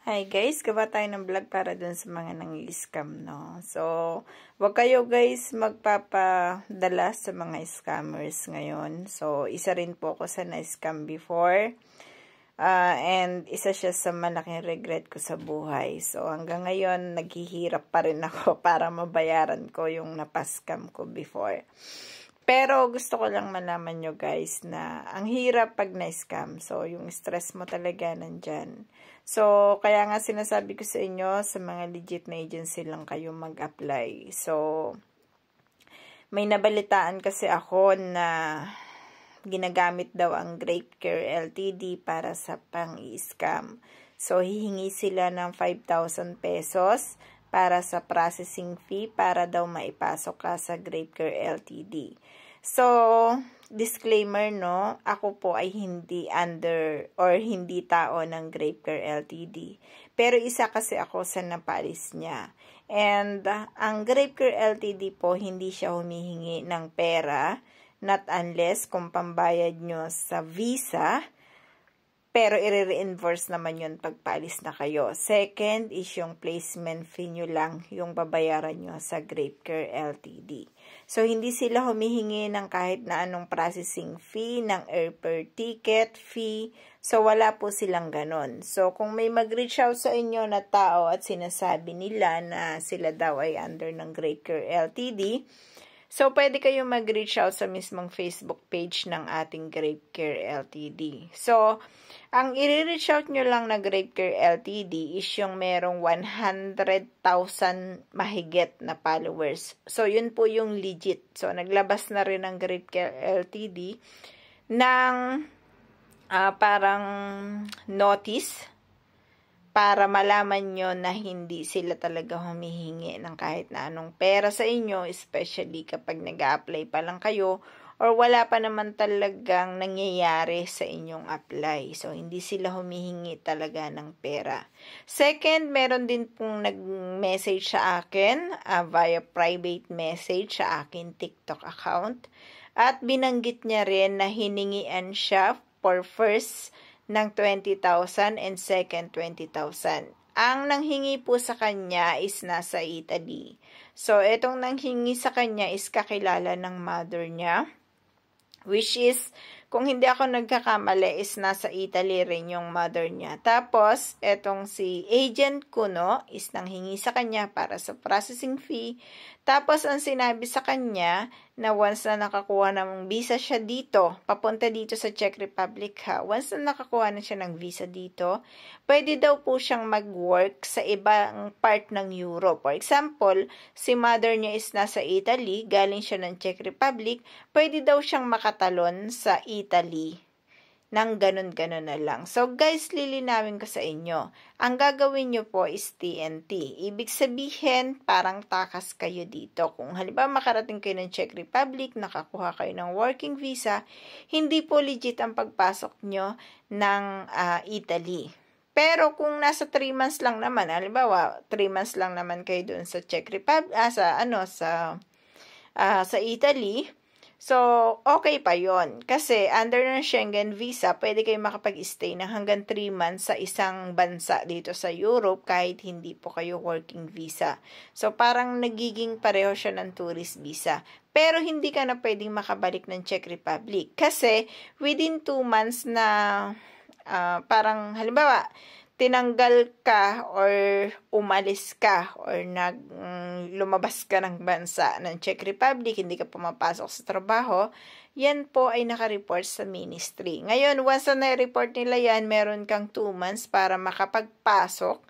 Hi guys, gawa tayo ng vlog para dun sa mga nang-scam, no? So, wag kayo guys magpapadala sa mga scammers ngayon. So, isa rin po ako sa na-scam before. And isa siya sa malaking regret ko sa buhay. So, hanggang ngayon, naghihirap pa rin ako para mabayaran ko yung napascam ko before. Pero gusto ko lang malaman nyo guys na ang hirap pag na-scam. So, yung stress mo talaga nandyan. So, kaya nga sinasabi ko sa inyo, sa mga legit na agency lang kayo mag-apply. So, may nabalitaan kasi ako na ginagamit daw ang GrapeCare Ltd para sa pang-i-scam. So, hihingi sila ng 5,000 pesos para sa processing fee para daw maipasok ka sa GrapeCare Ltd. So, disclaimer no, ako po ay hindi under or hindi tao ng GrapeCare Ltd. Pero isa kasi ako sa napalis niya. And ang GrapeCare Ltd po hindi siya humihingi ng pera, not unless kung pambayad nyo sa visa, pero i-reimburse naman yun pagpalis na kayo. Second is yung placement fee nyo lang yung babayaran nyo sa GrapeCare Ltd. So, hindi sila humihingi ng kahit na anong processing fee, ng airfare ticket fee. So, wala po silang ganon. So, kung may mag-reach out sa inyo na tao at sinasabi nila na sila daw ay under ng GrapeCare Ltd, so, pwede kayo mag-reach out sa mismong Facebook page ng ating GrapeCare Ltd. So, ang i-reach out nyo lang na GrapeCare Ltd is yung merong 100,000 mahigit na followers. So, yun po yung legit. So, naglabas na rin ang GrapeCare Ltd ng parang notice para malaman nyo na hindi sila talaga humihingi ng kahit na anong pera sa inyo, especially kapag nag-a-apply pa lang kayo or wala pa naman talagang nangyayari sa inyong apply. So, hindi sila humihingi talaga ng pera. Second, meron din pong nag-message sa akin via private message sa akin TikTok account at binanggit niya rin na hiningian siya for first ng 20,000 and second 20,000. Ang nanghingi po sa kanya is nasa Italy. So, itong nanghingi sa kanya is kakilala ng mother niya, which is, kung hindi ako nagkakamali, is nasa Italy rin yung mother niya. Tapos, etong si agent ko, no, is nanghingi sa kanya para sa processing fee. Tapos, ang sinabi sa kanya, na once na nakakuha ng visa siya dito, papunta dito sa Czech Republic ha, once na nakakuha na siya ng visa dito, pwede daw po siyang mag-work sa ibang part ng Europe. For example, si mother niya is nasa Italy, galing siya ng Czech Republic, pwede daw siyang makatalon sa Italy nang ganun-ganun na lang. So, guys, lilinawin ko sa inyo. Ang gagawin nyo po is TNT. Ibig sabihin, parang takas kayo dito. Kung halimbawa makarating kayo ng Czech Republic, nakakuha kayo ng working visa, hindi po legit ang pagpasok nyo ng Italy. Pero kung nasa 3 months lang naman, halimbawa, 3 months lang naman kayo doon sa Czech Republic, sa Italy, so, okay pa yon. Kasi, under ng Schengen visa, pwede kayo makapag-stay ng hanggang 3 months sa isang bansa dito sa Europe kahit hindi po kayo working visa. So, parang nagiging pareho siya ng tourist visa. Pero, hindi ka na pwedeng makabalik ng Czech Republic. Kasi, within 2 months na, parang, halimbawa, tinanggal ka or umalis ka or lumabas ka ng bansa ng Czech Republic, hindi ka pumapasok sa trabaho, yan po ay nakareport sa ministry. Ngayon, once na na-report nila yan, meron kang 2 months para makapagpasok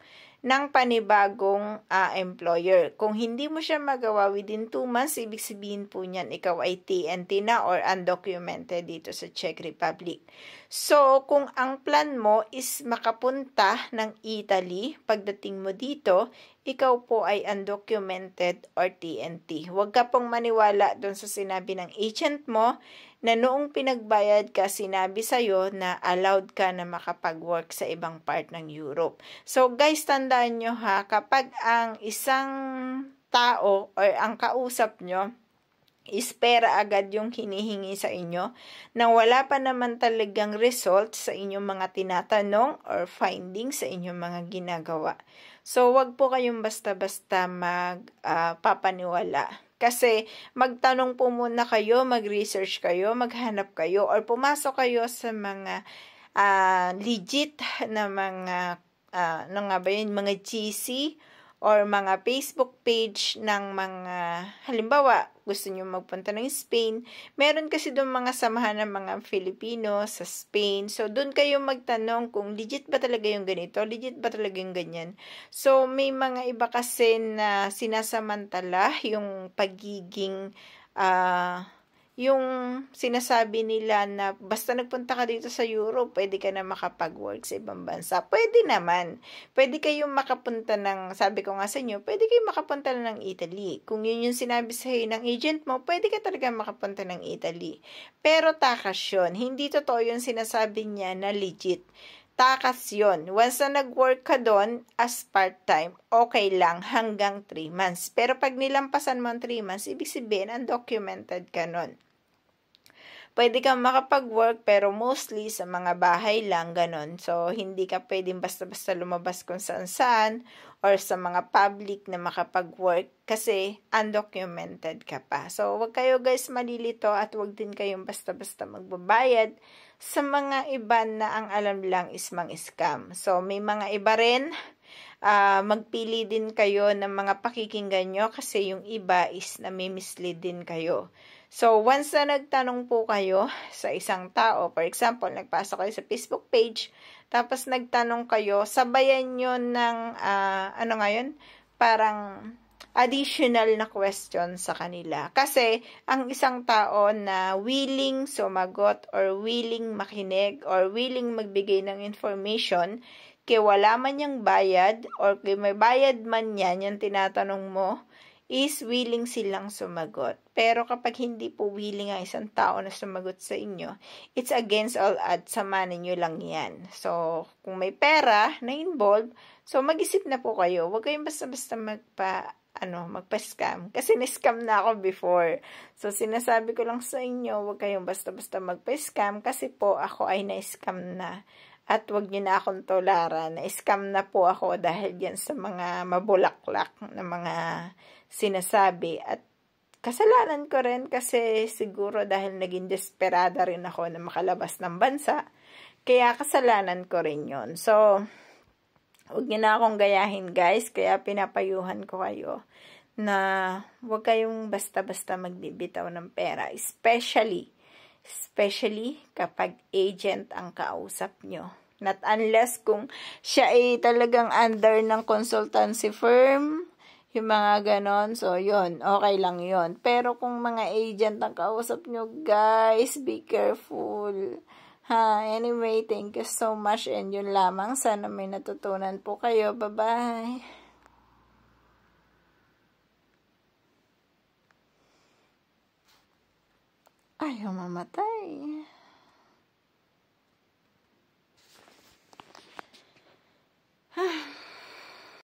ng panibagong employer. Kung hindi mo siya magawa within 2 months, ibig sabihin po niyan, ikaw ay TNT na or undocumented dito sa Czech Republic. So, kung ang plan mo is makapunta ng Italy, pagdating mo dito, ikaw po ay undocumented or TNT. Huwag ka pong maniwala doon sa sinabi ng agent mo na noong pinagbayad ka, sinabi sa'yo na allowed ka na makapag-work sa ibang part ng Europe. So, guys, tandaan nyo ha, kapag ang isang tao or ang kausap nyo Ispera agad yung hinihingi sa inyo nang wala pa naman talagang result sa inyong mga tinatanong or findings sa inyong mga ginagawa. So, wag po kayong basta-basta magpapaniwala. Kasi, magtanong po muna kayo, mag-research kayo, maghanap kayo, or pumasok kayo sa mga legit na mga, mga GC, or mga Facebook page ng mga, halimbawa, gusto nyo magpunta ng Spain, meron kasi doon mga samahan ng mga Filipino sa Spain. So, doon kayo magtanong kung legit ba talaga yung ganito, legit ba talaga yung ganyan. So, may mga iba kasi na sinasamantala yung pagiging, yung sinasabi nila na basta nagpunta ka dito sa Europe, pwede ka na makapag-work sa ibang bansa. Pwede naman. Pwede kayong makapunta ng, sabi ko nga sa inyo, pwede kayong makapunta na ng Italy. Kung yun yung sinabi sa'yo ng agent mo, pwede ka talaga makapunta ng Italy. Pero takas yun. Hindi totoo yung sinasabi niya na legit. Takas yun. Once na nag-work ka doon as part-time, okay lang hanggang 3 months. Pero pag nilampasan mo ang 3 months, ibig sabihin, undocumented ka nun. Pwede kang makapag-work pero mostly sa mga bahay lang, ganon. So, hindi ka pwedeng basta-basta lumabas kung saan-saan or sa mga public na makapag-work kasi undocumented ka pa. So, wag kayo guys malilito at wag din kayong basta-basta magbabayad sa mga iba na ang alam lang is mang-scam. So, may mga iba rin, magpili din kayo ng mga pakikinggan nyo kasi yung iba is nami-mislead din kayo. So, once na nagtanong po kayo sa isang tao, for example, nagpasa kayo sa Facebook page, tapos nagtanong kayo, sabayan nyo ng, parang additional na question sa kanila. Kasi, ang isang tao na willing sumagot or willing makinig or willing magbigay ng information, kaya wala man yung bayad or kaya may bayad man yan, yung tinatanong mo, is willing silang sumagot. Pero kapag hindi po willing ang isang tao na sumagot sa inyo, it's against all odds, samanin nyo lang yan. So, kung may pera na involved, so mag-isip na po kayo. Huwag kayong basta-basta magpa-scam. Kasi na-scam na ako before. So, sinasabi ko lang sa inyo, huwag kayong basta-basta magpa-scam kasi po ako ay na-scam na. At wag niyo na akong tolaran. Na-scam na po ako dahil yan sa mga mabulaklak na mga sinasabi. At kasalanan ko rin kasi siguro dahil naging desperada rin ako na makalabas ng bansa. Kaya kasalanan ko rin yun. So, huwag niyo na akong gayahin guys. Kaya pinapayuhan ko kayo na huwag kayong basta-basta magbibitaw ng pera. Especially kapag agent ang kausap nyo. Not unless kung siya ay talagang under ng consultancy firm, yung mga ganon. So, yun. Okay lang yun. Pero kung mga agent ang kausap nyo, guys, be careful. Anyway, thank you so much. And yun lamang. Sana may natutunan po kayo. Bye-bye. Ayaw mamatay.